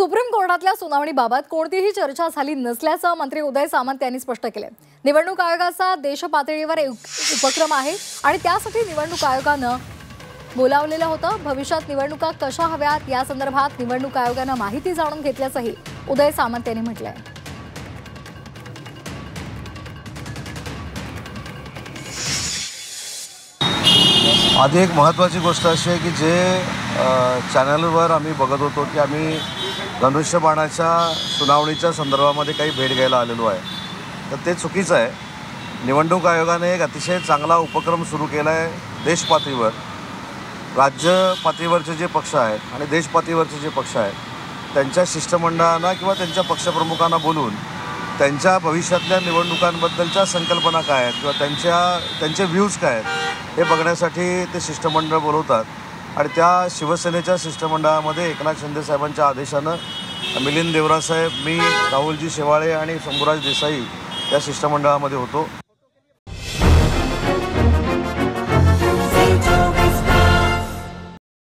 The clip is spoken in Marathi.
सुप्रीम कोर्टातल्या सुनावणीबाबत कोणतीही चर्चा झाली नसल्याचं मंत्री उदय सामंत यांनी स्पष्ट केले। निवडणूक आयोगाचा देश पातळीवर उपक्रम आहे आणि त्यासाठी निवडणूक आयोगानं बोलावलेलं होतं। भविष्यात निवडणुका कशा हव्यात या संदर्भात निवडणूक आयोगानं माहिती जाणून घेतल्याचंही उदय सामंत यांनी म्हटलंय। आधी एक महत्त्वाची गोष्ट अशी आहे की जे चॅनलवर आम्ही बघत होतो की आम्ही धनुष्यबाणाच्या सुनावणीच्या संदर्भामध्ये काही भेट घ्यायला आलेलो आहे, तर ते चुकीचं आहे। निवडणूक आयोगाने एक अतिशय चांगला उपक्रम सुरू केला आहे। देश पातळीवर राज्य पातळीवरचे जे पक्ष आहेत आणि देश पातळीवरचे जे पक्ष आहेत त्यांच्या शिष्टमंडळांना किंवा त्यांच्या पक्षप्रमुखांना बोलून त्यांच्या भविष्यातल्या निवडणुकांबद्दलच्या संकल्पना काय आहेत किंवा त्यांचे व्ह्यूज काय आहेत हे बघण्यासाठी ते शिष्टमंडळ बोलवतात। आणि त्या शिवसेनेच्या शिष्टमंडळामध्ये एकनाथ शिंदे साहेबांच्या आदेशानं मिलिंद देवरा साहेब, मी, राहुलजी शेवाळे आणि शंभूराज देसाई या शिष्टमंडळामध्ये होतो।